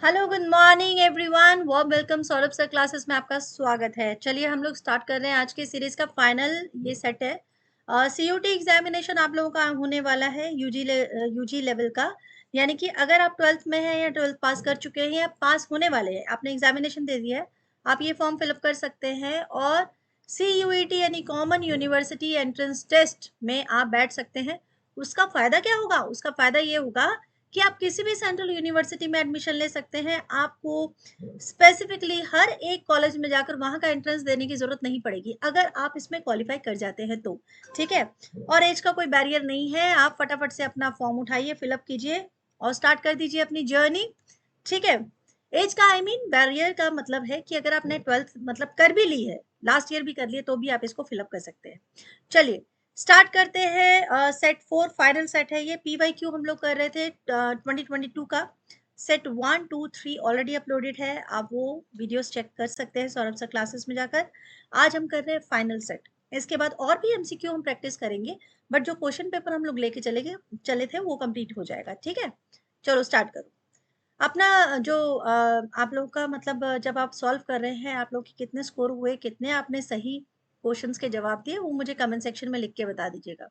Hello good morning everyone, warm welcome. Saurabh sir classes में आपका स्वागत है। चलिए हम लोग स्टार्ट कर रहे हैं आज की सीरीज का फाइनल ये सेट है। सीयूटी एग्जामिनेशन आप लोगों का होने वाला है यूजी लेवल का, यानी कि अगर आप 12th में हैं या 12th पास कर चुके हैं या पास होने वाले हैं, आपने एग्जामिनेशन दे दिया है, आप ये फॉर्म फिलअप कर सकते हैं और CUET यानी कॉमन यूनिवर्सिटी एंट्रेंस टेस्ट में आप बैठ सकते हैं। उसका फायदा क्या होगा? उसका फायदा ये होगा कि आप किसी भी सेंट्रल यूनिवर्सिटी में एडमिशन ले सकते हैं। आपको स्पेसिफिकली हर एक कॉलेज में जाकर वहां का एंट्रेंस देने की जरूरत नहीं पड़ेगी अगर आप इसमें क्वालिफाई कर जाते हैं तो। ठीक है, और एज का कोई बैरियर नहीं है। आप फटाफट से अपना फॉर्म उठाइए, फिलअप कीजिए और स्टार्ट कर दीजिए अपनी जर्नी। ठीक है, एज का बैरियर का मतलब है कि अगर आपने 12th मतलब कर भी ली है, लास्ट ईयर भी कर लिए, तो भी आप इसको फिलअप कर सकते हैं। चलिए स्टार्ट करते हैं। सेट 4 फाइनल सेट है ये। PYQ हम लोग कर रहे थे 2022 का। सेट 1 2 3 ऑलरेडी अपलोडेड है, आप वो वीडियोस चेक कर सकते हैं सौरभ सर क्लासेस में जाकर। आज हम कर रहे हैं फाइनल सेट। इसके बाद और भी MCQ हम प्रैक्टिस करेंगे, बट जो क्वेश्चन पेपर हम लोग लेके चले थे वो कंप्लीट हो जाएगा। ठीक है, चलो स्टार्ट करो। अपना जो आप लोग का मतलब जब आप सॉल्व कर रहे हैं, आप लोग के कितने स्कोर हुए, कितने आपने सही क्वेश्चंस के जवाब दिए, वो मुझे कमेंट सेक्शन में लिख के बता दीजिएगा।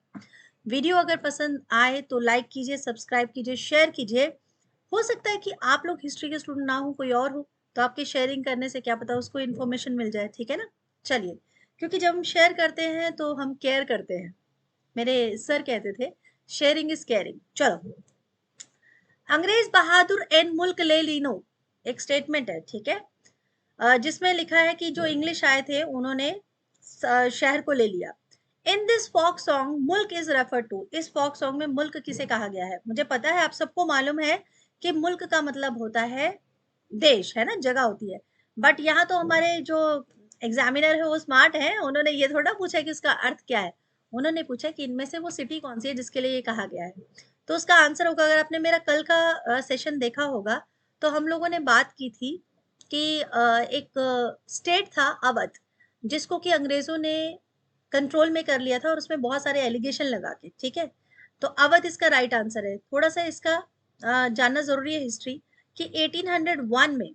वीडियो अगर पसंद आए तो लाइक कीजिए, सब्सक्राइब कीजिए, शेयर कीजिए। हो सकता है कि आप लोग हिस्ट्री के स्टूडेंट ना हो, कोई और हो, तो आपके शेयरिंग करने से क्या पता उसको इन्फॉर्मेशन मिल जाए। ठीक है ना? चलिए, क्योंकि जब हम शेयर करते हैं तो हम केयर करते हैं। मेरे सर कहते थे शेयरिंग इज केयरिंग। चलो, अंग्रेज बहादुर एन मुल्क ले लीनो, एक स्टेटमेंट है। ठीक है, जिसमें लिखा है कि जो इंग्लिश आए थे उन्होंने शहर को ले लिया। इन दिस फोक सॉन्ग मुल्क इज रेफर टू, इस फोक सॉन्ग में मुल्क किसे कहा गया है? मुझे पता है आप सबको मालूम है कि मुल्क का मतलब होता है देश, है ना, जगह होती है। बट यहाँ तो हमारे जो एग्जामिनर है वो स्मार्ट है, उन्होंने ये थोड़ा पूछा कि उसका अर्थ क्या है। उन्होंने पूछा कि इनमें से वो सिटी कौन सी है जिसके लिए ये कहा गया है। तो उसका आंसर होगा, अगर आपने मेरा कल का सेशन देखा होगा, तो हम लोगों ने बात की थी कि एक स्टेट था अवध, जिसको कि अंग्रेजों ने कंट्रोल में कर लिया था और उसमें बहुत सारे एलिगेशन लगा के। ठीक है, तो अवध इसका राइट आंसर है। थोड़ा सा इसका जानना जरूरी है हिस्ट्री, कि 1801 में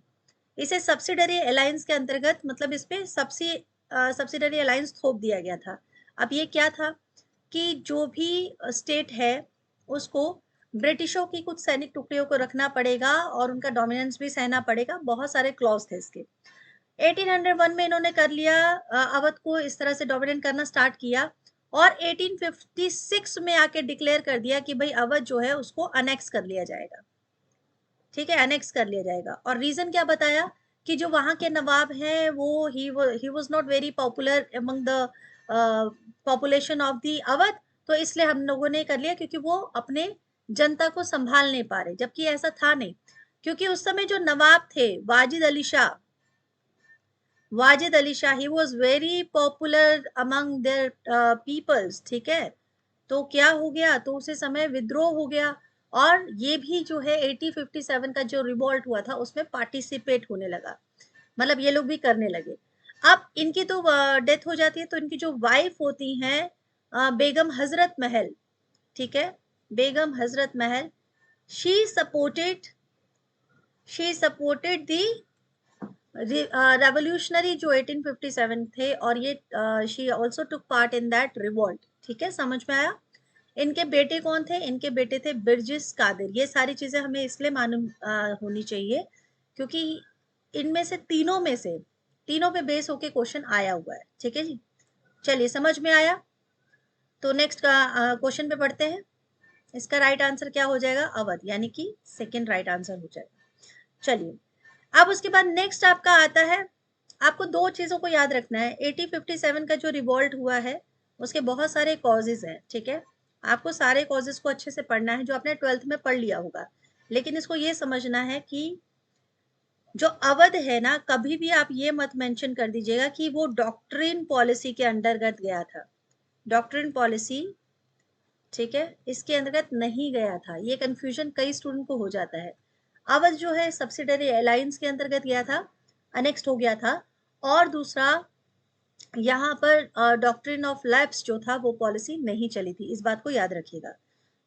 इसे सब्सिडरी अलायंस के अंतर्गत, मतलब इस पे सब्सिडरी अलायंस थोप दिया गया था। अब ये क्या था कि जो भी स्टेट है उसको ब्रिटिशों की कुछ सैनिक टुकड़ियों को रखना पड़ेगा और उनका डोमिनेंस भी सहना पड़ेगा। बहुत सारे क्लॉज थे इसके। 1801 में इन्होंने कर लिया, अवध को इस तरह से डोमिनेट करना स्टार्ट किया, और 1856 में आके डिक्लेयर कर दिया कि भाई अवध जो है उसको अनेक्स कर लिया जाएगा। ठीक है, अनेक्स कर लिया जाएगा। और रीजन क्या बताया कि जो वहां के नवाब हैं वो he was not very popular among the population of the Awadh, तो इसलिए हम लोगों ने कर लिया क्योंकि वो अपने जनता को संभाल नहीं पा रहे, जबकि ऐसा था नहीं। क्योंकि उस समय जो नवाब थे Wajid Ali Shah, he was very popular among their peoples. ठीक है, तो क्या हो गया, तो उसी समय विद्रोह हो गया, और ये भी जो है 1857 का जो रिवॉल्ट हुआ था उसमें पार्टिसिपेट होने लगा, मतलब ये लोग भी करने लगे। अब इनकी तो डेथ हो जाती है, तो इनकी जो वाइफ होती हैं बेगम हजरत महल। ठीक है, Begum Hazrat Mahal, she supported she supported the revolutionary जो 1857 थे, और ये she also took part in that revolt. ठीक है, समझ में आया? इनके बेटे कौन थे? इनके बेटे थे बिरजिस कादिर। ये सारी चीजें हमें इसलिए मालूम होनी चाहिए क्योंकि इनमें से तीनों पे बेस होके क्वेश्चन आया हुआ है। ठीक है जी, चलिए समझ में आया। तो नेक्स्ट का क्वेश्चन पे पढ़ते हैं। इसका राइट आंसर क्या हो जाएगा? अवध, यानी कि सेकेंड राइट आंसर हो जाएगा। चलिए, अब उसके बाद नेक्स्ट आपका आता है, आपको दो चीजों को याद रखना है। 1857 का जो रिवॉल्ट हुआ है उसके बहुत सारे कॉजेज हैं। ठीक है, आपको सारे कॉजेज को अच्छे से पढ़ना है, जो आपने 12th में पढ़ लिया होगा। लेकिन इसको ये समझना है कि जो अवध है ना, कभी भी आप ये मत मेंशन कर दीजिएगा कि वो डॉक्ट्रिन पॉलिसी के अंतर्गत गया था। डॉक्ट्रिन पॉलिसी, ठीक है, इसके अंतर्गत नहीं गया था। ये कंफ्यूजन कई स्टूडेंट को हो जाता है। अवध जो है सब्सिडरी अलायंस के अंतर्गत गया था, अनेक्स्ट हो गया था। और दूसरा, यहाँ पर डॉक्ट्रिन ऑफ लैप्स जो था वो पॉलिसी नहीं चली थी, इस बात को याद रखिएगा।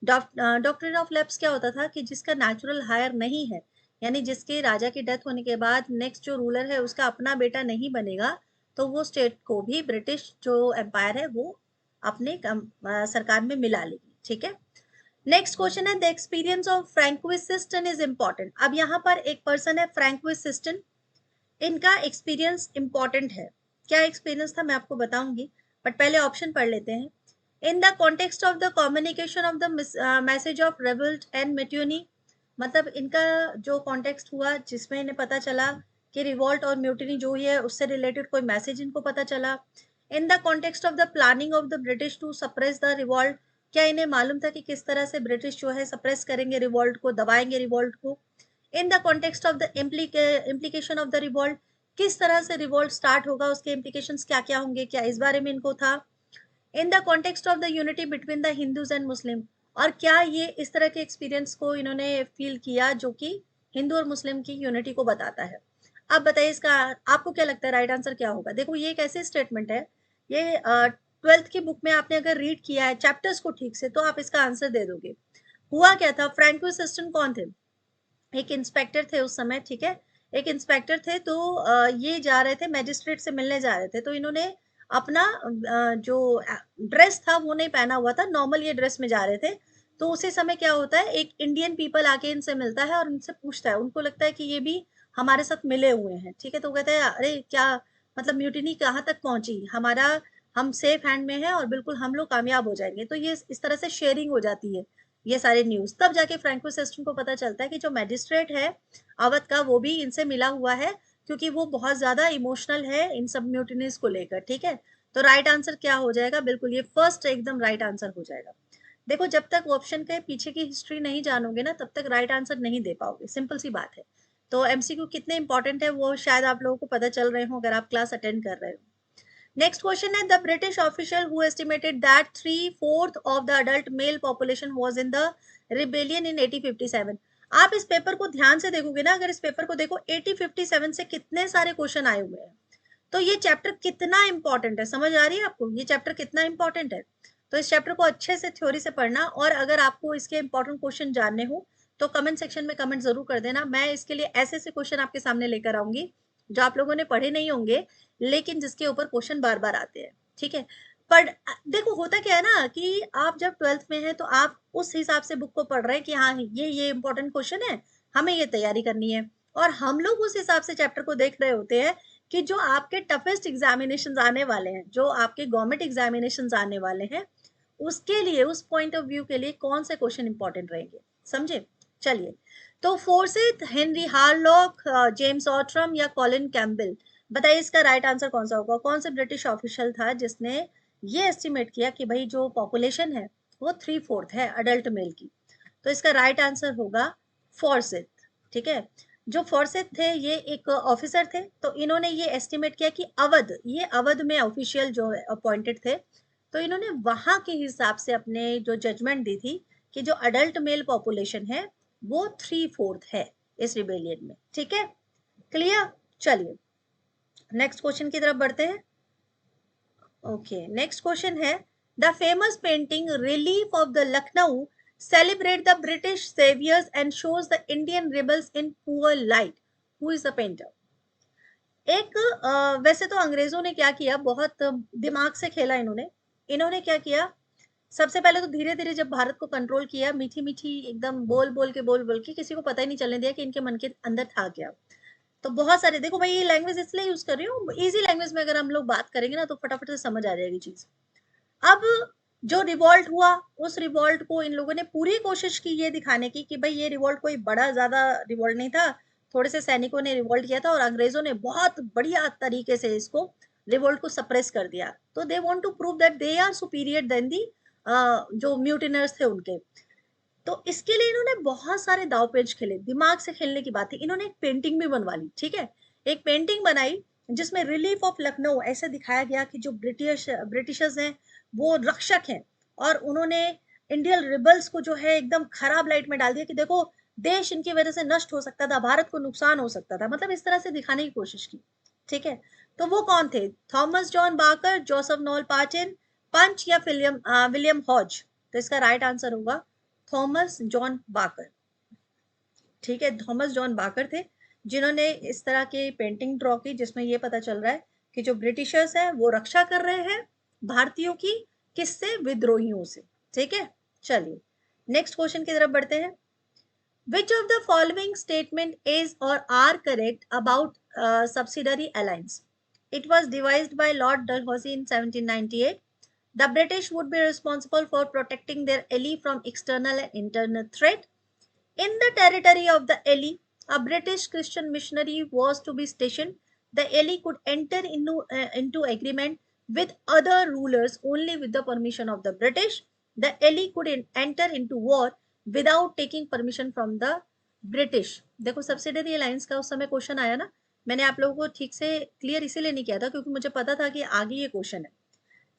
डॉक्ट्रिन ऑफ लैप्स क्या होता था कि जिसका नेचुरल हायर नहीं है, यानी जिसके राजा की डेथ होने के बाद नेक्स्ट जो रूलर है उसका अपना बेटा नहीं बनेगा, तो वो स्टेट को भी ब्रिटिश जो एम्पायर है वो अपने सरकार में मिला लेगी। ठीक है, नेक्स्ट क्वेश्चन है the experience of Francois Siston is important. अब यहाँ पर एक पर्सन है फ्रैंकोइस सिस्टन, इनका एक्सपीरियंस इंपॉर्टेंट है। क्या एक्सपीरियंस था मैं आपको बताऊंगी, बट पहले ऑप्शन पढ़ लेते हैं। In the context of the communication of the message of revolt and mutiny, मतलब इनका जो कॉन्टेक्स्ट हुआ जिसमें इन्हें पता चला कि रिवॉल्ट और म्यूटिनी जो ही है उससे रिलेटेड कोई मैसेज इनको पता चला। In the context of the planning of the British to suppress the revolt, क्या इन्हें मालूम था कि किस तरह से ब्रिटिश जो है सप्रेस करेंगे रिवॉल्ट को, दबाएंगे रिवॉल्ट को। इन the context of the implication of the revolt, किस तरह से रिवॉल्ट स्टार्ट होगा, उसके इम्प्लीकेशंस क्या क्या होंगे, क्या इस बारे में इनको था। इन the context of the unity between the Hindus and Muslim, और क्या ये इस तरह के एक्सपीरियंस को इन्होंने फील किया जो कि हिंदू और मुस्लिम की यूनिटी को बताता है। अब बताइए इसका आपको क्या लगता है राइट आंसर क्या होगा। देखो ये एक ऐसे स्टेटमेंट है, ये ट्वेल्थ की बुक में आपने अगर रीड किया है चैप्टर्स को ठीक से तो आप इसका आंसर दे दोगे। हुआ क्या था, फ्रैंकोइस सिस्टन कौन थे, एक इंस्पेक्टर थे उस समय। ठीक है, एक इंस्पेक्टर थे, तो ये जा रहे थे मैजिस्ट्रेट से मिलने जा रहे थे, तो इन्होंने अपना जो ड्रेस था वो नहीं पहना हुआ था, नॉर्मल ये ड्रेस में जा रहे थे। तो उसी समय क्या होता है, एक इंडियन पीपल आके इनसे मिलता है और इनसे पूछता है, उनको लगता है कि ये भी हमारे साथ मिले हुए हैं। ठीक है, तो कहते हैं अरे क्या मतलब म्यूटिनी कहाँ तक पहुंची, हमारा हम सेफ हैंड में है और बिल्कुल हम लोग कामयाब हो जाएंगे। तो ये इस तरह से शेयरिंग हो जाती है ये सारे न्यूज। तब जाके फ्रैंको सिस्टम को पता चलता है कि जो मैजिस्ट्रेट है अवध का वो भी इनसे मिला हुआ है, क्योंकि वो बहुत ज्यादा इमोशनल है इन सब म्यूटिनीज को लेकर। ठीक है, तो राइट आंसर क्या हो जाएगा, बिल्कुल ये फर्स्ट एकदम राइट आंसर हो जाएगा। देखो जब तक ऑप्शन के पीछे की हिस्ट्री नहीं जानोगे ना तब तक राइट आंसर नहीं दे पाओगे, सिंपल सी बात है। तो एमसीक्यू कितने इंपॉर्टेंट है वो शायद आप लोगों को पता चल रहे हो अगर आप क्लास अटेंड कर रहे हो। Next question है the British official who estimated that 3/4 of the adult male population was in the rebellion in 1857। आप इस पेपर को ध्यान से देखोगे ना, अगर इस पेपर को देखो 1857 से कितने सारे क्वेश्चन आए हुए हैं, तो ये चैप्टर कितना इंपॉर्टेंट है, समझ आ रही है आपको ये चैप्टर कितना इंपॉर्टेंट है। तो इस चैप्टर को अच्छे से थ्योरी से पढ़ना, और अगर आपको इसके इंपॉर्टेंट क्वेश्चन जानने हो तो कमेंट सेक्शन में कमेंट जरूर कर देना। मैं इसके लिए ऐसे ऐसे क्वेश्चन आपके सामने लेकर आऊंगी जो आप लोगों ने पढ़े नहीं होंगे लेकिन जिसके ऊपर क्वेश्चन बार बार आते हैं। ठीक है, पर देखो होता क्या है ना कि आप जब ट्वेल्थ में है तो आप उस हिसाब से बुक को पढ़ रहे हैं कि हाँ ये इंपॉर्टेंट क्वेश्चन है, हमें ये तैयारी करनी है। और हम लोग उस हिसाब से चैप्टर को देख रहे होते हैं कि जो आपके टफेस्ट एग्जामिनेशन आने वाले हैं, जो आपके गवर्नमेंट एग्जामिनेशन आने वाले हैं, उसके लिए उस पॉइंट ऑफ व्यू के लिए कौन से क्वेश्चन इंपॉर्टेंट रहेंगे, समझे। चलिए, तो फोर्सिथ हेनरी हार्लॉक, जेम्स ऑट्रम या कॉलिन कैम्पबेल, बताइए इसका राइट आंसर कौन सा होगा। कौन से ब्रिटिश ऑफिशियल था जिसने ये एस्टिमेट किया कि भाई जो पॉपुलेशन है वो 3/4 है अडल्ट मेल की। तो इसका राइट आंसर होगा फॉर्सिथ। ठीक है, जो फॉर्सिथ थे ये एक ऑफिसर थे, तो इन्होंने ये एस्टिमेट किया कि अवध, ये अवध में ऑफिशियल जो अपॉइंटेड थे, तो इन्होंने वहां के हिसाब से अपने जो जजमेंट दी थी कि जो अडल्ट मेल पॉपुलेशन है वो 3/4 है इस रिबेलियन में। ठीक है, क्लियर। चलिए नेक्स्ट क्वेश्चन की तरफ बढ़ते हैं। ओके, नेक्स्ट क्वेश्चन है the famous painting relief of the Lucknow celebrate the British saviors and shows the Indian rebels in poor light, who is the painter। एक वैसे तो अंग्रेजों ने क्या किया, बहुत दिमाग से खेला इन्होंने। इन्होंने क्या किया, सबसे पहले तो धीरे धीरे जब भारत को कंट्रोल किया, मीठी मीठी एकदम बोल बोल के किसी को पता ही नहीं चलने दिया कि इनके मन के अंदर था क्या। तो बहुत सारे, देखो भाई ये लैंग्वेज इसलिए यूज कर रही हूँ, इजी लैंग्वेज में अगर हम लोग बात करेंगे ना तो फटाफट से समझ आ जाएगी चीज। अब जो रिवॉल्ट हुआ, उस रिवॉल्ट को इन लोगों ने पूरी कोशिश की ये दिखाने की कि भाई ये रिवॉल्ट कोई बड़ा ज्यादा रिवॉल्ट नहीं था, थोड़े से सैनिकों ने रिवॉल्ट किया था और अंग्रेजों ने बहुत बढ़िया तरीके से इसको रिवॉल्ट को सप्रेस कर दिया। तो they want to prove that they are superior than the जो म्यूटिनर्स थे उनके। तो इसके लिए इन्होंने बहुत सारे दाव पेच खेले, दिमाग से खेलने की बात है। इन्होंने एक पेंटिंग भी बनवा ली। ठीक है, एक पेंटिंग बनाई जिसमें रिलीफ ऑफ लखनऊ ऐसे दिखाया गया कि जो ब्रिटिशर्स हैं वो रक्षक हैं, और उन्होंने इंडियन रिबल्स को जो है एकदम खराब लाइट में डाल दिया कि देखो देश इनकी वजह से नष्ट हो सकता था, भारत को नुकसान हो सकता था, मतलब इस तरह से दिखाने की कोशिश की। ठीक है, तो वो कौन थे, थॉमस जॉन बाकर, जोसेफ नॉल पाचन, पंच या विलियम हॉज। तो इसका राइट आंसर होगा थॉमस जॉन बाकर। ठीक है, थॉमस जॉन बाकर थे जिन्होंने इस तरह की पेंटिंग ड्रॉ की जिसमें ये पता चल रहा है कि जो ब्रिटिशर्स हैं वो रक्षा कर रहे हैं भारतीयों की, किससे, विद्रोहियों से। ठीक है, चलिए नेक्स्ट क्वेश्चन की तरफ बढ़ते हैं। Which of the following statement is or are correct about subsidiary alliance? It was devised by Lord Dalhousie in 1798. The British would be responsible for protecting their ally from external and internal threat. In the territory of the ally, a British Christian missionary was to be stationed. The ally could enter into agreement with other rulers only with the permission of the British. The ally could enter into war without taking permission from the British. देखो subsidiary alliance का उस समय question आया ना, मैंने आप लोगों को ठीक से क्लियर इसीलिए नहीं किया था क्योंकि मुझे पता था कि आगे ये क्वेश्चन है।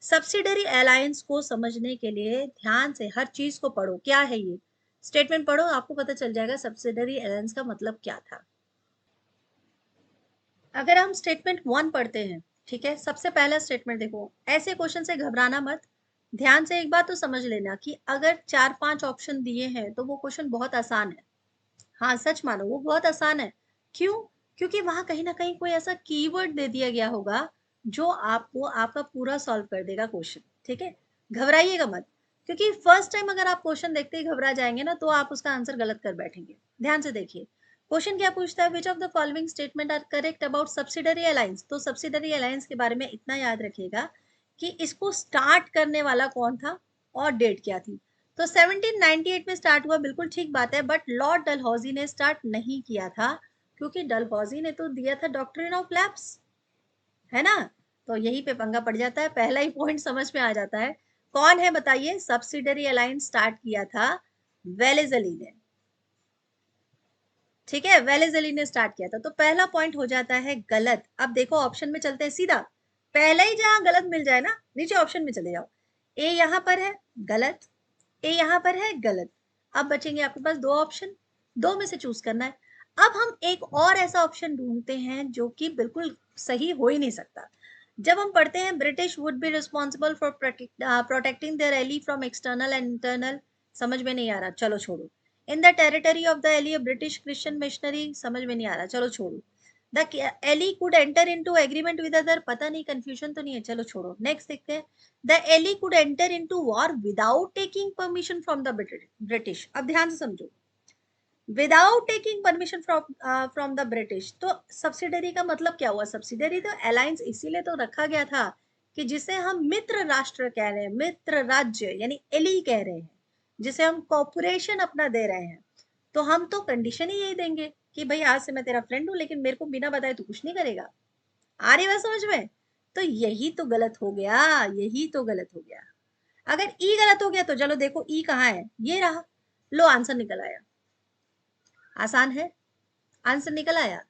सब्सिडरी अलायंस को समझने के लिए ध्यान से हर चीज को पढ़ो। क्या है ये स्टेटमेंट, पढ़ो, आपको पता चल जाएगा सब्सिडरी अलायंस का मतलब क्या था। अगर हम स्टेटमेंट 1 पढ़ते हैं, ठीक है, सबसे पहला स्टेटमेंट देखो, ऐसे क्वेश्चन से घबराना मत, ध्यान से एक बात तो समझ लेना कि अगर 4-5 ऑप्शन दिए हैं तो वो क्वेश्चन बहुत आसान है। हाँ सच मानो वो बहुत आसान है। क्यों? क्योंकि वहां कहीं ना कहीं कोई ऐसा कीवर्ड दे दिया गया होगा जो आपको आपका पूरा सॉल्व कर देगा क्वेश्चन। ठीक है, घबराइएगा मत, क्योंकि फर्स्ट टाइम अगर आप क्वेश्चन देखते ही घबरा जाएंगे ना तो आप उसका आंसर गलत कर बैठेंगे। ध्यान से देखिए क्वेश्चन क्या पूछता है, which of the following statement are correct about subsidiary alliance. तो सब्सिडरी अलायंस के बारे में इतना याद रखिएगा कि इसको स्टार्ट करने वाला कौन था और डेट क्या थी। तो 1798 में स्टार्ट हुआ, बिल्कुल ठीक बात है, बट लॉर्ड डलहौजी ने स्टार्ट नहीं किया था क्योंकि डलहौजी ने तो दिया था डॉक्ट्रिन ऑफ लैप्स, है ना। तो यही पे पंगा पड़ जाता है, पहला ही पॉइंट समझ में आ जाता है। कौन है बताइए, सब्सिडरी अलायंस स्टार्ट किया था वेलेजली ने। ठीक है, वेलेजली ने स्टार्ट किया था, तो पहला पॉइंट हो जाता है गलत। अब देखो ऑप्शन में चलते हैं सीधा, पहले ही जहां गलत मिल जाए ना नीचे ऑप्शन में चले जाओ। ए यहां पर है गलत, ए यहां पर है गलत। अब बचेंगे आपके पास दो ऑप्शन, दो में से चूज करना है। अब हम एक और ऐसा ऑप्शन ढूंढते हैं जो कि बिल्कुल सही हो ही नहीं सकता। जब हम पढ़ते हैं British would be responsible for protecting their ally from external and internal, समझ में नहीं आ रहा, चलो छोड़ो। In the territory of the ally British Christian missionary, समझ में नहीं आ रहा, चलो छोड़ो। The ally could enter into agreement with other, पता नहीं कंफ्यूजन तो नहीं है, चलो छोड़ो। नेक्स्ट देखते हैं, the ally could enter into war without taking permission from the British. अब ध्यान से समझो, without taking permission from the British, तो सब्सिडरी का मतलब क्या हुआ। सब्सिडरी तो अलायंस इसीलिए तो रखा गया था कि जिसे हम मित्र राष्ट्र कह रहे हैं, मित्र राज्य यानी एली कह रहे हैं, जिसे हम कॉर्पोरेशन अपना दे रहे हैं, तो हम तो कंडीशन ही यही देंगे कि भाई आज से मैं तेरा फ्रेंड हूं लेकिन मेरे को बिना बताए तू कुछ नहीं करेगा। आ रही बात समझ में। तो यही तो गलत हो गया, यही तो गलत हो गया। अगर ई गलत हो गया तो चलो देखो ई कहाँ है, ये रहा, लो आंसर निकल आया। आसान है, आंसर निकल आया।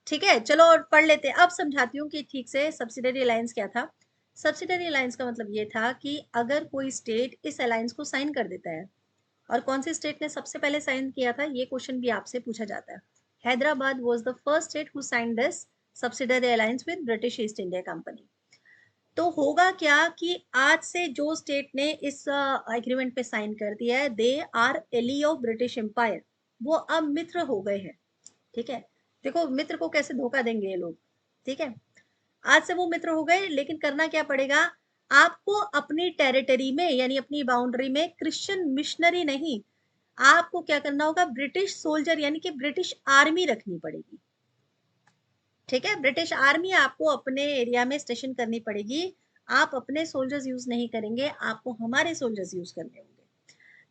ठीक है, चलो और पढ़ लेते हैं। अब समझाती हूँ कि ठीक से सब्सिडरी अलायंस क्या था। सब्सिडरी अलायंस का मतलब ये था कि अगर कोई स्टेट इस अलायंस को साइन कर देता है, और कौन सी स्टेट ने सबसे पहले साइन किया था ये क्वेश्चन भी आपसे पूछा जाता है। Hyderabad was the first state who signed this subsidiary alliance with British east India company. तो होगा क्या कि आज से जो स्टेट ने इस एग्रीमेंट पे साइन कर दिया है, they are ally of British empire, वो अब मित्र हो गए हैं। ठीक है, देखो मित्र को कैसे धोखा देंगे ये लोग। ठीक है, आज से वो मित्र हो गए, लेकिन करना क्या पड़ेगा, आपको अपनी टेरिटरी में यानी अपनी बाउंड्री में क्रिश्चियन मिशनरी नहीं, आपको क्या करना होगा, ब्रिटिश सोल्जर यानी कि ब्रिटिश आर्मी रखनी पड़ेगी। ठीक है, ब्रिटिश आर्मी आपको अपने एरिया में स्टेशन करनी पड़ेगी। आप अपने सोल्जर्स यूज नहीं करेंगे, आपको हमारे सोल्जर्स यूज करने होंगे।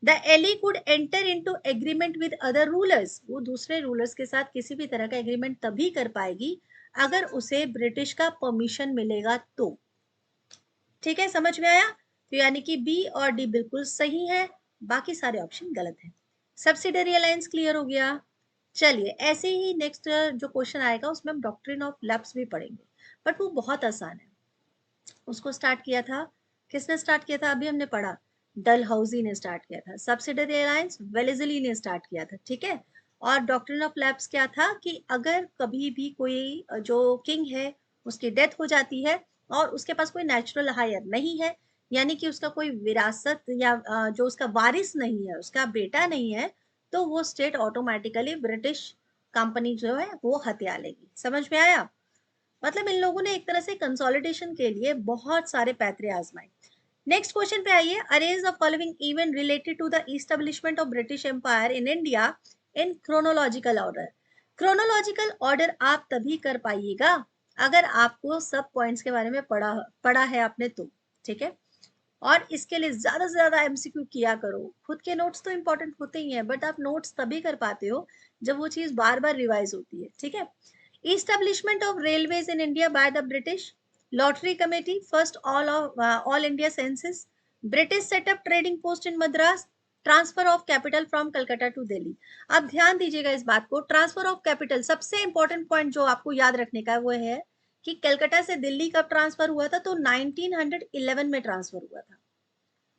The ally could enter into agreement with other rulers, वो दूसरे रूलर्स के साथ किसी भी तरह का एग्रीमेंट तभी कर पाएगी अगर उसे ब्रिटिश का परमिशन मिलेगा तो। ठीक है, समझ में आया। तो यानी कि बी और डी बिल्कुल सही है, बाकी सारे ऑप्शन गलत हैं। सब्सिडरी अलायंस क्लियर हो गया। चलिए ऐसे ही नेक्स्ट जो क्वेश्चन आएगा उसमें हम डॉक्ट्रिन ऑफ लैप्स भी पढ़ेंगे, बट वो बहुत आसान है। उसको स्टार्ट किया था, किसने स्टार्ट किया था, अभी हमने पढ़ा, डलहौजी ने स्टार्ट किया था। सब्सिडरी अलायंस वेलेजली ने स्टार्ट किया था। ठीक है, और डॉक्ट्रिन ऑफ लैप्स क्या था कि अगर कभी भी कोई जो किंग है उसकी डेथ हो जाती है और उसके पास कोई नेचुरल हायर नहीं है, यानी कि उसका कोई विरासत या जो उसका वारिस नहीं है, उसका बेटा नहीं है, तो वो स्टेट ऑटोमेटिकली ब्रिटिश कंपनी जो है वो हथिया लेगी। समझ में आया? मतलब इन लोगों ने एक तरह से कंसोलिडेशन के लिए बहुत सारे पैतरे आजमाए। नेक्स्ट क्वेश्चन पे आइए। Arrange the following event related to the establishment of British empire in India in chronological order. Chronological order आप तभी कर पाइएगा अगर आपको सब पॉइंट्स के बारे में पढ़ा है आपने तो, ठीक है। और इसके लिए ज्यादा से ज्यादा एमसीक्यू किया करो। खुद के नोट्स तो इंपॉर्टेंट होते ही हैं, बट आप नोट्स तभी कर पाते हो जब वो चीज बार बार रिवाइज होती है, ठीक है। Establishment of railways in India by the British Lottery Committee, first all India census, British set up trading post in Madras, transfer of capital from Calcutta to Delhi. अब ध्यान दीजिएगा इस बात को, ट्रांसफर ऑफ कैपिटल सबसे इंपॉर्टेंट पॉइंट जो आपको याद रखने का है वो है कि कलकत्ता से दिल्ली कब ट्रांसफर हुआ था, तो 1911 में ट्रांसफर हुआ था,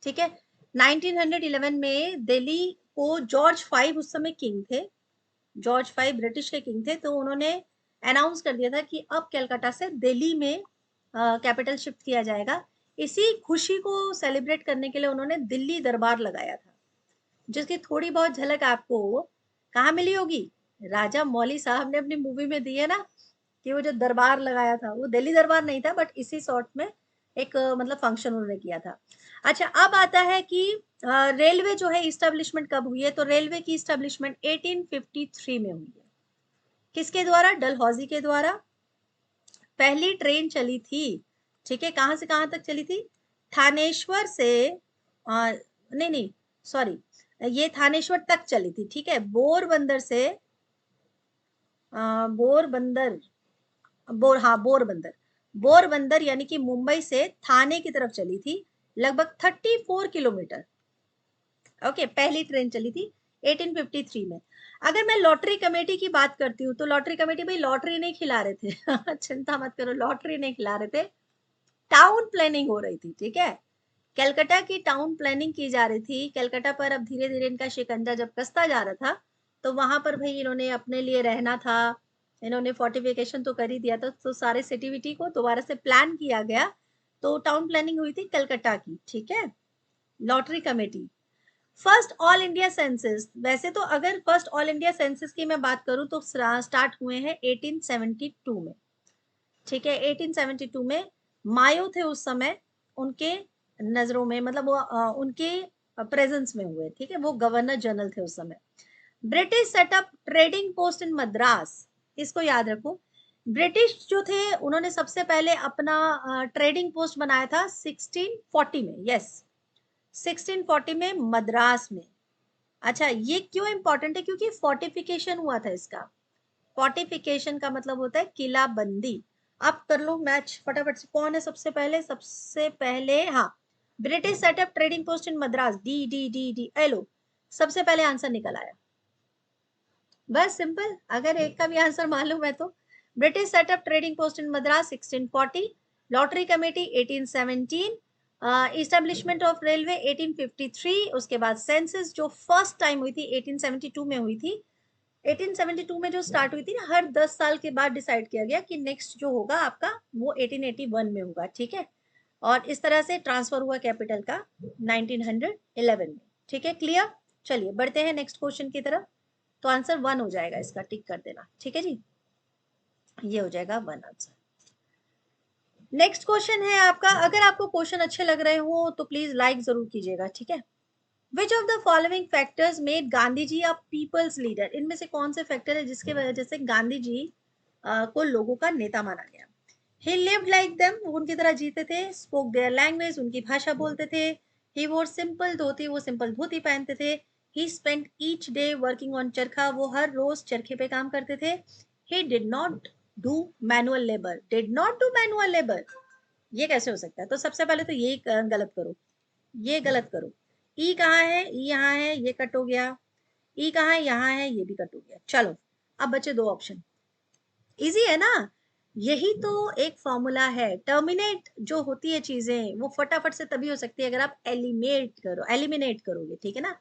ठीक है। 1911 में दिल्ली को जॉर्ज फाइव उस समय किंग थे, जॉर्ज फाइव ब्रिटिश के किंग थे, तो उन्होंने अनाउंस कर दिया था कि अब कलकत्ता से दिल्ली में कैपिटल शिफ्ट किया जाएगा। इसी खुशी को सेलिब्रेट करने के लिए उन्होंने दिल्ली दरबार लगाया था, जिसकी थोड़ी बहुत झलक आपको कहाँ मिली होगी, राजा मौली साहब ने अपनी मूवी में दी है ना, कि वो जो दरबार लगाया था वो दिल्ली दरबार नहीं था, बट इसी सॉर्ट में एक मतलब फंक्शन उन्होंने किया था। अच्छा, अब आता है कि रेलवे जो है इस्टेब्लिशमेंट कब हुई है, तो रेलवे की इस्टेब्लिशमेंट 1853 में हुई है। किसके द्वारा? डलहौजी के द्वारा। पहली ट्रेन चली थी, ठीक है, कहां से कहां तक चली थी, थानेश्वर से नहीं नहीं सॉरी, ये थानेश्वर तक चली थी, ठीक है। बोरबंदर से बोरबंदर बोरबंदर, बोरबंदर यानी कि मुंबई से थाने की तरफ चली थी, लगभग 34 किलोमीटर। ओके, पहली ट्रेन चली थी 1853 में। अगर मैं लॉटरी कमेटी की बात करती हूँ, तो लॉटरी कमेटी भाई लॉटरी नहीं खिला रहे थे चिंता मत करो, लॉटरी नहीं खिला रहे थे, टाउन प्लानिंग हो रही थी, ठीक है। कलकत्ता की टाउन प्लानिंग की जा रही थी। कलकत्ता पर अब धीरे धीरे इनका शिकंजा जब कसता जा रहा था, तो वहां पर भाई इन्होंने अपने लिए रहना था, इन्होंने फोर्टिफिकेशन तो कर ही दिया था, तो सारे सिटीविटी को दोबारा से प्लान किया गया, तो टाउन प्लानिंग हुई थी कलकत्ता की, ठीक है। Lottery committee. First all India census, वैसे तो अगर फर्स्ट ऑल इंडिया सेंसस की मैं बात करूं तो स्टार्ट हुए हैं 1872 में, ठीक है। 1872 में मायो थे उस समय, उनके नजरों में, मतलब वो उनके प्रेजेंस में हुए, ठीक है, वो गवर्नर जनरल थे उस समय। British set up trading post in Madras, इसको याद रखो। ब्रिटिश जो थे उन्होंने सबसे पहले अपना ट्रेडिंग पोस्ट बनाया था 1640 में, यस 1640 में मद्रास में। अच्छा, ये क्यों इंपॉर्टेंट है, क्योंकि फोर्टिफिकेशन हुआ था इसका। फोर्टिफिकेशन का मतलब होता है किला बंदी। अब कर लो मैच फटाफट से, कौन है सबसे पहले, सबसे पहले हाँ, British set up trading post in Madras, D D D D, लो सबसे पहले आंसर निकल आया। बस सिंपल, अगर एक का भी आंसर मालूम है तो। British set up trading post in Madras 1640, lottery committee 1817, establishment of railway 1853, उसके बाद सेंसस जो फर्स्ट टाइम हुई थी 1872 में हुई थी। 1872 में जो स्टार्ट हुई थी ना, हर 10 साल के बाद डिसाइड किया गया कि नेक्स्ट जो होगा आपका वो 1881 में होगा, ठीक है। और इस तरह से ट्रांसफर हुआ कैपिटल का 1911 में, ठीक है, क्लियर। चलिए बढ़ते हैं नेक्स्ट क्वेश्चन की तरफ। तो आंसर 1 हो जाएगा, इसका टिक कर देना, ठीक है जी, ये हो जाएगा 1 आंसर। नेक्स्ट क्वेश्चन है आपका, अगर आपको क्वेश्चन अच्छे लग रहे हो तो प्लीज लाइक जरूर कीजिएगा, ठीक है। Which of the following factors made Gandhi ji a people's leader, इनमें से कौन से फैक्टर है जिसके वजह से गांधी जी को लोगों का नेता माना गया। ही लिव्ड लाइक देम, उनकी तरह जीते थे। स्पोक देयर लैंग्वेज, उनकी भाषा बोलते थे। ही वोर सिंपल धोती, वो सिंपल धोती पहनते थे। ही spent each day working on चरखा, वो हर रोज चरखे पे काम करते थे। He did not do manual labour, did not do manual labour, ये कैसे हो सकता है, तो सबसे पहले तो ये गलत करो, ये गलत करो। ई कहाँ है, ई यहाँ है, ये कट हो गया। ई कहाँ है, यहाँ है, ये भी कट हो गया। चलो अब बचे 2 ऑप्शन, इजी है ना। यही तो एक फॉर्मूला है, टर्मिनेट जो होती है चीजें वो फटाफट से तभी हो सकती है अगर आप एलिमिनेट करोगे, ठीक है ना।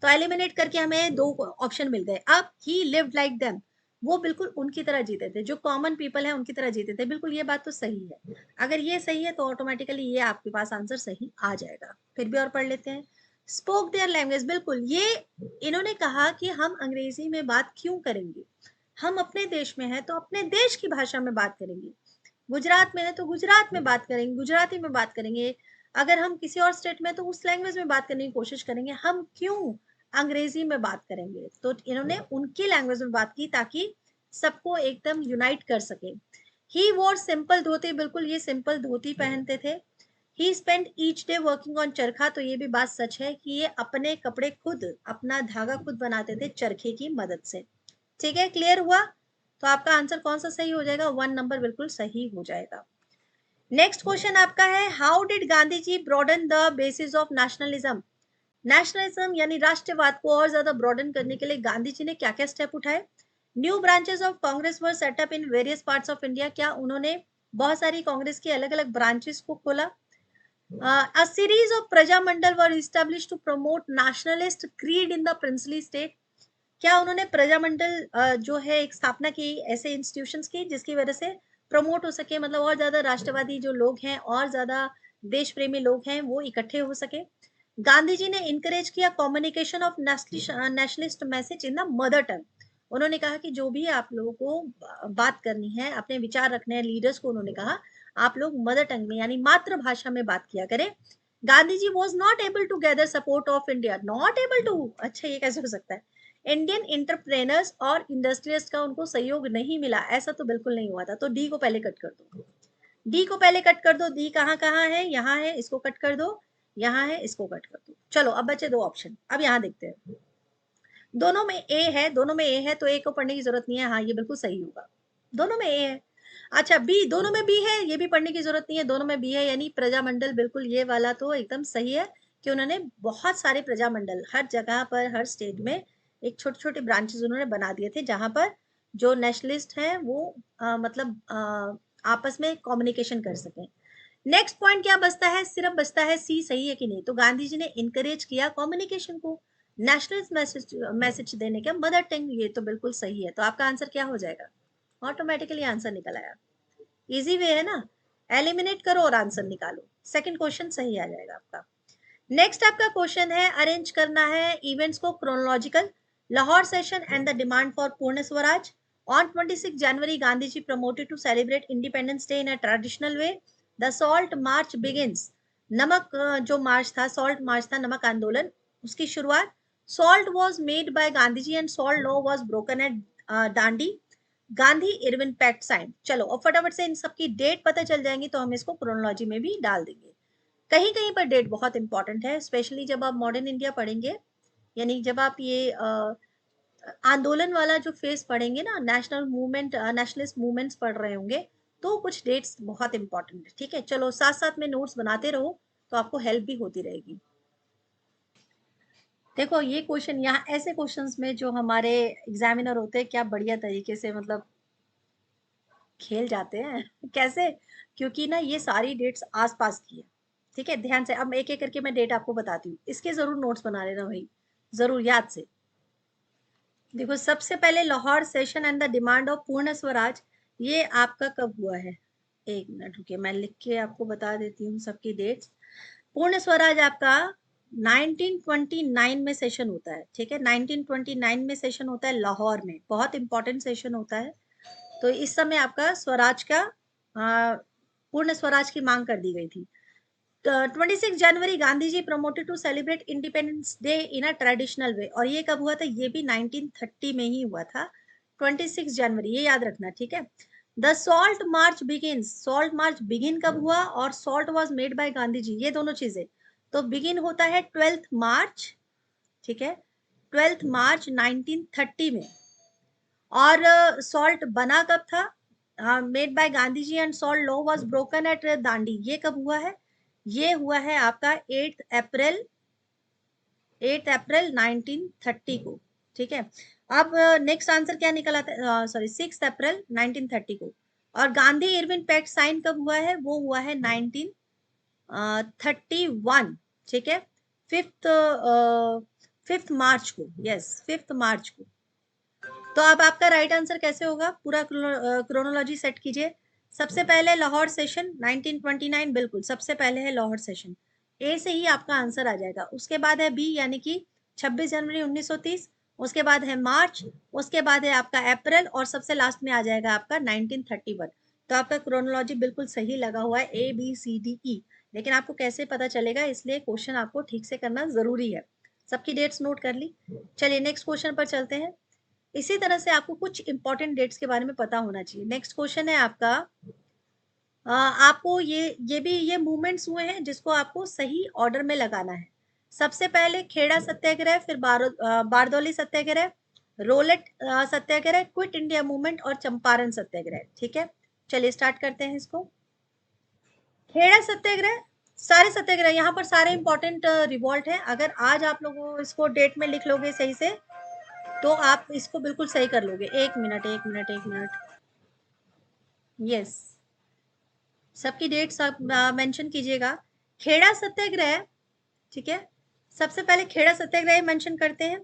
तो एलिमिनेट करके हमें 2 ऑप्शन मिल गए। अब ही लिव्ड लाइक देम, वो बिल्कुल उनकी तरह जीते थे, जो कॉमन पीपल है उनकी तरह जीते थे, बिल्कुल ये बात तो सही है। अगर ये सही है तो ऑटोमेटिकली ये आपके पास आंसर सही आ जाएगा। फिर भी और पढ़ लेते हैं। स्पोक देयर लैंग्वेज, बिल्कुल ये इन्होंने कहा कि हम अंग्रेजी में बात क्यों करेंगे, हम अपने देश में हैं तो अपने देश की भाषा में बात करेंगे, गुजरात में है तो गुजरात में बात करेंगे, गुजराती में बात करेंगे, अगर हम किसी और स्टेट में तो उस लैंग्वेज में बात करने की कोशिश करेंगे, हम क्यों अंग्रेजी में बात करेंगे। तो इन्होंने उनकी लैंग्वेज में बात की ताकि सबको एकदम यूनाइट कर सके। ही वॉर सिंपल धोती, बिल्कुल ये सिंपल धोती पहनते थे। He spend each day working on charkha, तो ये भी बात सच है कि ये अपने कपड़े खुद, अपना धागा खुद बनाते थे चरखे की मदद से। ठीक है, क्लियर हुआ। तो आपका आंसर कौन सा सही हो जाएगा, 1 नंबर बिल्कुल सही हो जाएगा। नेक्स्ट क्वेश्चन आपका है, how did Gandhi ji broaden the basis of nationalism. Nationalism यानी राष्ट्रवाद को और ज्यादा ब्रॉडन करने के लिए गांधी जी ने क्या क्या स्टेप उठाए। New branches of Congress were set up in various parts of India, क्या उन्होंने बहुत सारी कांग्रेस की अलग अलग ब्रांचेस को खोला। A series of Prajamandal were established to promote nationalist creed in the princely state, क्या उन्होंने प्रजामंडल जो है एक स्थापना की, ऐसे इंस्टीट्यूशंस की जिसकी वजह से प्रमोट हो सके, मतलब और ज्यादा राष्ट्रवादी जो लोग हैं और ज्यादा देश प्रेमी लोग हैं वो इकट्ठे हो सके। गांधी जी ने इनकरेज किया communication of nationalist message in the mother tongue, उन्होंने कहा कि जो भी आप लोगों को बात करनी है, अपने विचार रखने हैं लीडर्स को, उन्होंने कहा आप लोग मदर टंग में यानी मातृभाषा में बात किया करें। Gandhi ji was not able to gather support of India, not able to, अच्छा ये कैसे हो सकता है, इंडियन इंटरप्रेनर्स और इंडस्ट्रियलिस्ट का उनको सहयोग नहीं मिला, ऐसा तो बिल्कुल नहीं हुआ था। तो डी को पहले कट कर दो, डी को पहले कट कर दो, डी कहाँ कहाँ है, यहाँ है, इसको कट कर दो, यहाँ है, इसको कट कर दो। चलो अब बचे 2 ऑप्शन, अब यहाँ देखते हैं। दोनों में ए है, दोनों में ए है तो ए को पढ़ने की जरूरत नहीं है, हाँ ये बिल्कुल सही होगा, दोनों में ए है। अच्छा बी, दोनों में बी है, ये भी पढ़ने की जरूरत नहीं है, दोनों में बी है, यानी प्रजामंडल, बिल्कुल ये वाला तो एकदम सही है कि उन्होंने बहुत सारे प्रजामंडल हर जगह पर, हर स्टेट में एक छोटे छोटे ब्रांचेस उन्होंने बना दिए थे जहां पर जो नेशनलिस्ट हैं वो मतलब आपस में कम्युनिकेशन कर सकें। नेक्स्ट पॉइंट क्या बचता है, सिर्फ बचता है सी, सही है कि नहीं। तो गांधी जी ने इनकरेज किया कम्युनिकेशन को, नेशनल मैसेज देने का मदर टंग, ये तो बिल्कुल सही है। तो आपका आंसर क्या हो जाएगा, ऑटोमेटिकली आंसर निकल आया, इजी वे है ना, एलिमिनेट करो और आंसर निकालो, सेकंड क्वेश्चन सही आ जाएगा आपका। नेक्स्ट आपका क्वेश्चन है, अरेंज करना है इवेंट्स को chronological, Lahore session and the demand for Purna Swaraj. On 26 January Gandhi ji promoted to celebrate independence day in a traditional way. The salt march begins, नमक जो मार्च था, सॉल्ट मार्च था, नमक आंदोलन, उसकी शुरुआत। Salt was made by Gandhi ji and salt law was broken at Dandi. Gandhi Irwin pact sign. चलो और फटाफट से इन सबकी डेट पता चल जाएंगी तो हम इसको क्रोनोलॉजी में भी डाल देंगे। कहीं कहीं पर डेट बहुत इंपॉर्टेंट है, स्पेशली जब आप मॉडर्न इंडिया पढ़ेंगे, यानी जब आप ये आंदोलन वाला जो फेज पढ़ेंगे ना, नेशनल मूवमेंट, नेशनलिस्ट मूवमेंट्स पढ़ रहे होंगे, तो कुछ डेट्स बहुत इंपॉर्टेंट है। ठीक है, चलो साथ साथ में नोट्स बनाते रहो तो आपको हेल्प भी होती रहेगी। देखो ये क्वेश्चन, यहाँ ऐसे क्वेश्चंस में जो हमारे एग्जामिनर होते हैं क्या बढ़िया तरीके से मतलब खेल जाते हैं कैसे, क्योंकि ना ये सारी डेट्स आसपास की है। ठीक है, ध्यान से, अब एक एक करके मैं डेट आपको बताती हूँ, इसके जरूर नोट्स बना लेना भाई, जरूर याद से। देखो सबसे पहले Lahore session and the demand of पूर्ण स्वराज, ये आपका कब हुआ है, एक मिनट रुकिए मैं लिख के आपको बता देती हूँ सबकी डेट्स। पूर्ण स्वराज आपका 1929 में सेशन होता है। ठीक है, 1929 में सेशन होता है लाहौर में, बहुत इंपॉर्टेंट सेशन होता है। तो इस समय आपका स्वराज का पूर्ण स्वराज की मांग कर दी गई थी। 26 January Gandhi ji promoted to celebrate independence day in a traditional way, और ये कब हुआ था, ये भी 1930 में ही हुआ था, 26 जनवरी, ये याद रखना। ठीक है, the salt march begin, salt march begin कब हुआ, और salt was made by Gandhi ji, ये दोनों चीजें। तो बिगिन होता है 12 मार्च, ठीक है, 12 मार्च 1930 में। और सॉल्ट बना कब था, made by Gandhi ji and salt law was broken at Dandi, ये कब हुआ है, ये हुआ है आपका 8 अप्रैल 1930 को। ठीक है, अब नेक्स्ट आंसर क्या निकल आता है, सॉरी 6 अप्रैल 1930 को। और गांधी इरविन पैक्ट साइन कब हुआ है, वो हुआ है 1931। ठीक है, फिफ्थ फिफ्थ मार्च को, यस 5 मार्च को। तो अब आपका राइट आंसर कैसे होगा, पूरा क्रोनोलॉजी सेट कीजिए। सबसे पहले लाहौर सेशन 1929, बिल्कुल सबसे पहले है लाहौर सेशन। ए से ही आपका आंसर आ जाएगा। उसके बाद है बी यानी कि 26 जनवरी 1930, उसके बाद है मार्च, उसके बाद है आपका अप्रैल और सबसे लास्ट में आ जाएगा आपका 1931। तो आपका क्रोनोलॉजी बिल्कुल सही लगा हुआ है, A B C D E. लेकिन आपको कैसे पता चलेगा, इसलिए क्वेश्चन आपको ठीक से करना जरूरी है। सबकी डेट्स नोट कर ली। चलिए नेक्स्ट क्वेश्चन पर चलते हैं। इसी तरह से आपको कुछ इंपॉर्टेंट डेट्स के बारे में पता होना चाहिए। नेक्स्ट क्वेश्चन है आपका, आपको ये मूवमेंट्स हुए हैं जिसको आपको सही ऑर्डर में लगाना है। सबसे पहले खेड़ा सत्याग्रह, फिर बारदौली सत्याग्रह, रोलेट सत्याग्रह, क्विट इंडिया मूवमेंट और चंपारण सत्याग्रह। ठीक है, चलिए स्टार्ट करते हैं इसको। खेड़ा सत्याग्रह, सारे सत्याग्रह यहाँ पर सारे इंपॉर्टेंट रिवॉल्ट है। अगर आज आप लोगों इसको डेट में लिख लोगे सही से तो आप इसको बिल्कुल सही कर लोगे। एक मिनट एक मिनट एक मिनट, यस, सबकी डेट्स आप मेंशन कीजिएगा। खेड़ा सत्याग्रह, ठीक है, सबसे पहले खेड़ा सत्याग्रह मेंशन करते हैं।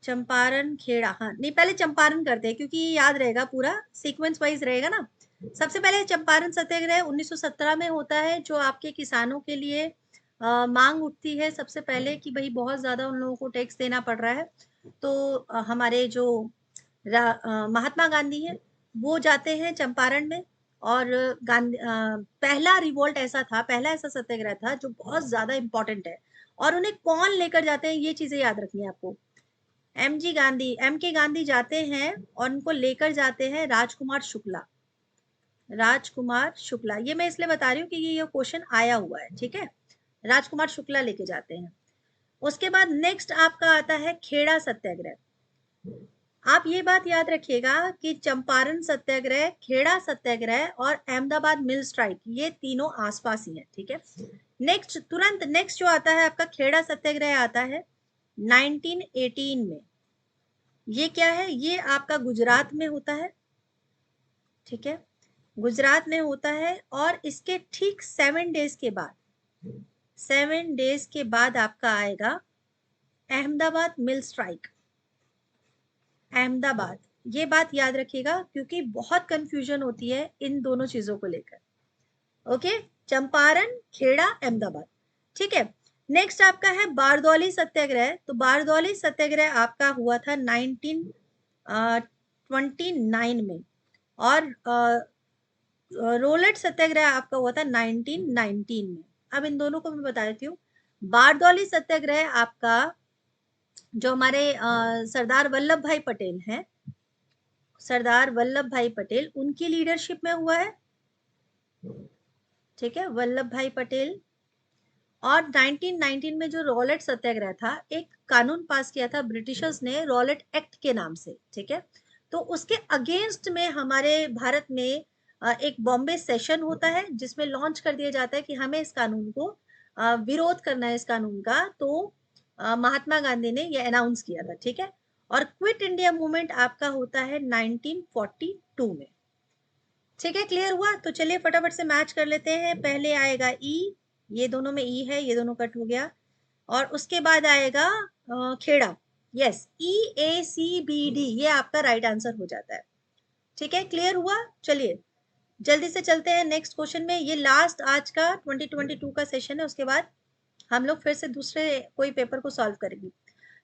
चंपारण खेड़ा, हाँ नहीं पहले चंपारण करते हैं क्योंकि याद रहेगा, पूरा सीक्वेंस वाइज रहेगा ना। सबसे पहले चंपारण सत्याग्रह 1917 में होता है, जो आपके किसानों के लिए मांग उठती है सबसे पहले कि भाई बहुत ज्यादा उन लोगों को टैक्स देना पड़ रहा है। तो हमारे जो महात्मा गांधी हैं वो जाते हैं चंपारण में। और गांधी पहला रिवोल्ट ऐसा था, पहला ऐसा सत्याग्रह था जो बहुत ज्यादा इंपॉर्टेंट है। और उन्हें कौन लेकर जाते हैं, ये चीजें याद रखनी है आपको। एम के गांधी जाते हैं और उनको लेकर जाते हैं राजकुमार शुक्ला। राजकुमार शुक्ला, ये मैं इसलिए बता रही हूँ कि ये क्वेश्चन आया हुआ है। ठीक है, राजकुमार शुक्ला लेके जाते हैं। उसके बाद नेक्स्ट आपका आता है खेड़ा सत्याग्रह। आप ये बात याद रखिएगा कि चंपारण सत्याग्रह, खेड़ा सत्याग्रह और अहमदाबाद मिल स्ट्राइक, ये तीनों आसपास ही है। ठीक है, नेक्स्ट तुरंत नेक्स्ट जो आता है आपका खेड़ा सत्याग्रह आता है 1918 में। ये क्या है, ये आपका गुजरात में होता है। ठीक है, गुजरात में होता है। और इसके ठीक 7 डेज के बाद, 7 डेज के बाद आपका आएगा अहमदाबाद मिल स्ट्राइक। अहमदाबाद, ये बात याद रखिएगा क्योंकि बहुत कंफ्यूजन होती है इन दोनों चीजों को लेकर। ओके, चंपारण खेड़ा अहमदाबाद। ठीक है, नेक्स्ट आपका है बारदौली सत्याग्रह। तो बारदौली सत्याग्रह आपका हुआ था 1929 में। और रोलेट सत्याग्रह आपका हुआ था 1919 में। अब इन दोनों को मैं बता देती हूँ। बारदौली सत्याग्रह आपका जो हमारे सरदार वल्लभ भाई पटेल हैं, सरदार वल्लभ भाई पटेल, उनकी लीडरशिप में हुआ है। ठीक है, वल्लभ भाई पटेल। और 1919 में जो रॉलेट सत्याग्रह था, एक कानून पास किया था ब्रिटिशर्स ने रॉलेट एक्ट के नाम से। ठीक है, तो उसके अगेंस्ट में हमारे भारत में एक बॉम्बे सेशन होता है जिसमें लॉन्च कर दिया जाता है कि हमें इस कानून को विरोध करना है इस कानून का। तो महात्मा गांधी ने ये अनाउंस किया था। ठीक है, और क्विट इंडिया मूवमेंट आपका होता है 1942 में। ठीक है, क्लियर हुआ। तो चलिए फटाफट से मैच कर लेते हैं। पहले आएगा ई, ये दोनों में ई है, ये दोनों कट हो गया। और उसके बाद आएगा खेड़ा। यस, ई ए सी बी डी, ये आपका राइट आंसर हो जाता है। ठीक है, क्लियर हुआ। चलिए जल्दी से चलते हैं नेक्स्ट क्वेश्चन में। ये लास्ट आज का 2022 का सेशन है, उसके बाद हम लोग फिर से दूसरे कोई पेपर को सॉल्व करेंगे।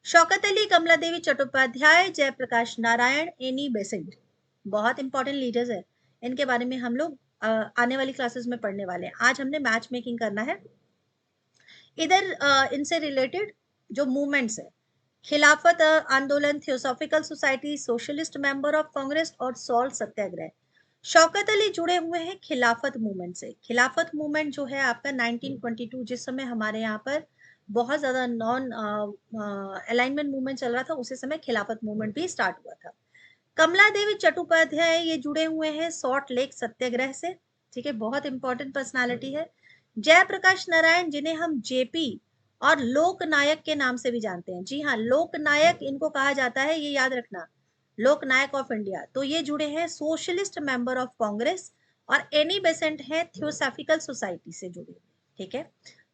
शौकत अली, कमला देवी चट्टोपाध्याय, जयप्रकाश नारायण, एनी बेसेंट, बहुत इंपॉर्टेंट लीडर्स है। इनके बारे में हम लोग आने वाली क्लासेस में पढ़ने वाले हैं। आज हमने मैच मेकिंग करना है। इधर इनसे रिलेटेड जो मूवमेंट्स है, खिलाफत आंदोलन, theosophical society, socialist member of Congress और सॉल्ट सत्याग्रह। शौकत अली जुड़े हुए हैं खिलाफत मूवमेंट से। खिलाफत मूवमेंट जो है आपका 1922, जिस समय हमारे यहाँ पर बहुत ज्यादा नॉन अलाइनमेंट मूवमेंट चल रहा था, उसी समय खिलाफत मूवमेंट भी स्टार्ट हुआ था। कमला देवी चट्टोपाध्याय, ये जुड़े हुए हैं सॉल्ट लेक सत्याग्रह से। ठीक है, बहुत इंपॉर्टेंट पर्सनालिटी है। जयप्रकाश नारायण, जिन्हें हम जेपी और लोकनायक के नाम से भी जानते हैं। जी हाँ, लोकनायक इनको कहा जाता है, ये याद रखना, लोकनायक ऑफ इंडिया। तो ये जुड़े हैं सोशलिस्ट मेंबर ऑफ कांग्रेस। और एनी बेसेंट है थियोसॉफिकल सोसाइटी से जुड़े। ठीक है,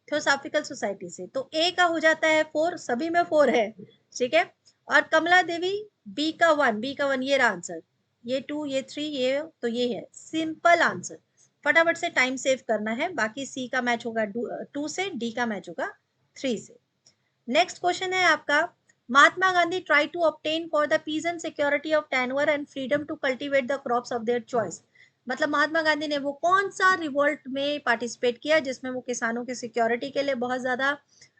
थियोसॉफिकल सोसाइटी से। तो ए का हो जाता है 4, सभी में 4 है। ठीक है, और कमला देवी बी का 1, ये रहा आंसर। ये 2, ये 3, ये तो ये है सिंपल आंसर। फटाफट से टाइम सेव करना है, बाकी सी का मैच होगा 2 से, डी का मैच होगा 3 से। नेक्स्ट क्वेश्चन है आपका, Mahatma Gandhi try to obtain for the peace and security of tenure and freedom to cultivate the crops of their choice. मतलब महात्मा गांधी ने वो कौन सा रिवोल्ट में पार्टिसिपेट किया जिसमें वो किसानों की सिक्योरिटी के लिए बहुत ज्यादा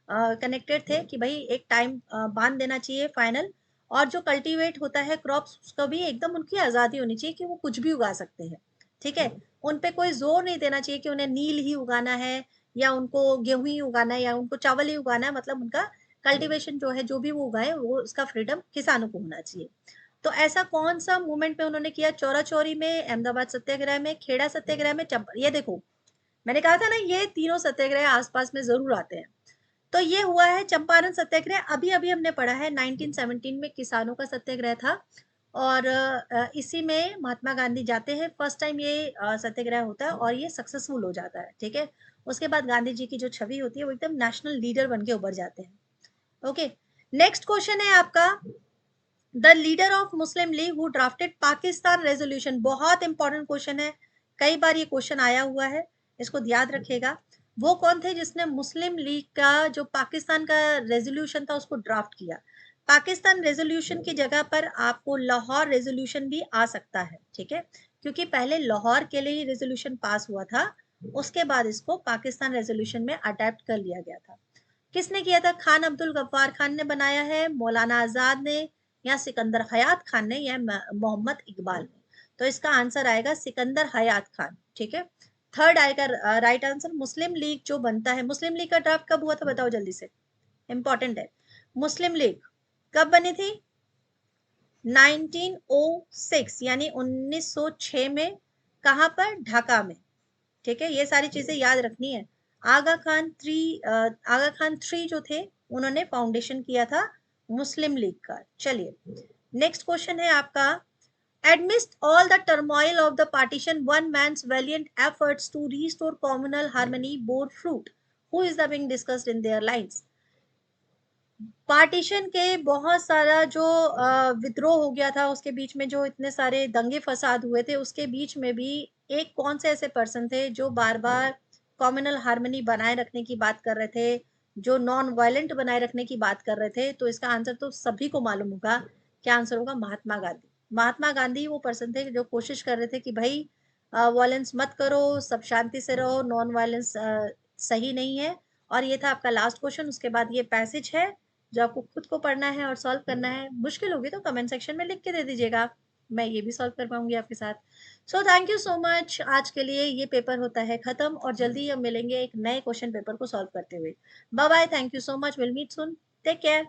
कनेक्टेड थे कि भाई एक टाइम बांध देना चाहिए फाइनल, और जो कल्टीवेट होता है क्रॉप्स उसका भी एकदम उनकी आजादी होनी चाहिए कि वो कुछ भी उगा सकते हैं। ठीक है, उन पे कोई जोर नहीं देना चाहिए कि उन्हें नील ही उगाना है या उनको गेहूं ही उगाना है या उनको चावल ही उगाना है। मतलब उनका कल्टीवेशन जो है, जो भी वो उगाए वो उसका फ्रीडम किसानों को होना चाहिए। तो ऐसा कौन सा मूवमेंट में उन्होंने किया? चौरा चौरी में, अहमदाबाद सत्याग्रह में, खेड़ा सत्याग्रह में, ये देखो मैंने कहा था ना ये तीनों सत्याग्रह आसपास में जरूर आते हैं। तो ये हुआ है चंपारण सत्याग्रह, अभी अभी हमने पढ़ा है 1917 में किसानों का सत्याग्रह था, और इसी में महात्मा गांधी जाते हैं, फर्स्ट टाइम ये सत्याग्रह होता है और ये सक्सेसफुल हो जाता है। ठीक है, उसके बाद गांधी जी की जो छवि होती है वो एकदम नेशनल लीडर बन के उभर जाते हैं। ओके, नेक्स्ट क्वेश्चन है आपका, the leader of Muslim league who drafted Pakistan resolution. बहुत इंपॉर्टेंट क्वेश्चन है, कई बार ये क्वेश्चन आया हुआ है, इसको याद रखेगा। वो कौन थे जिसने मुस्लिम लीग का जो पाकिस्तान का रेजोल्यूशन था उसको ड्राफ्ट किया? पाकिस्तान रेजोल्यूशन की जगह पर आपको लाहौर रेजोल्यूशन भी आ सकता है। ठीक है, क्योंकि पहले लाहौर के लिए ही रेजोल्यूशन पास हुआ था, उसके बाद इसको पाकिस्तान रेजोल्यूशन में अडेप्ट कर लिया गया था। किसने किया था? खान अब्दुल गफ्फार खान ने बनाया है, मौलाना आजाद ने, या सिकंदर हयात खान ने, या मोहम्मद इकबाल ने? तो इसका आंसर आएगा सिकंदर हयात खान। ठीक है, थर्ड आएगा राइट आंसर। मुस्लिम लीग जो बनता है, मुस्लिम लीग का ड्राफ्ट कब हुआ था बताओ जल्दी से, इंपॉर्टेंट है। मुस्लिम लीग कब बनी थी? 1906 यानी 1906 में। कहां पर? ढाका में। ठीक है, ये सारी चीजें याद रखनी है। आगा खान थ्री जो थे उन्होंने फाउंडेशन किया था मुस्लिम लीग का। चलिए, नेक्स्ट क्वेश्चन है आपका, amidst all the turmoil of the partition, one man's valiant efforts to restore communal harmony bore fruit. Who is the being discussed in their lines? Partition के बहुत सारा जो विद्रोह हो गया था, उसके बीच में जो इतने सारे दंगे फसाद हुए थे, उसके बीच में भी एक कौन से ऐसे पर्सन थे जो बार बार कम्युनल हार्मनी बनाए रखने की बात कर रहे थे, जो नॉन वायलेंट बनाए रखने की बात कर रहे थे? तो इसका आंसर तो सभी को मालूम होगा, क्या आंसर होगा? महात्मा गांधी। महात्मा गांधी वो पर्सन थे जो कोशिश कर रहे थे कि भाई वायलेंस मत करो, सब शांति से रहो, नॉन वायलेंस सही नहीं है। और ये था आपका लास्ट क्वेश्चन। उसके बाद ये पैसेज है जो आपको खुद को पढ़ना है और सॉल्व करना है। मुश्किल होगी तो कमेंट सेक्शन में लिख के दे दीजिएगा, मैं ये भी सॉल्व कर पाऊंगी आपके साथ। So thank you so much, आज के लिए ये पेपर होता है खत्म, और जल्दी हम मिलेंगे एक नए क्वेश्चन पेपर को सॉल्व करते हुए। Bye bye, thank you so much, will meet soon, take care.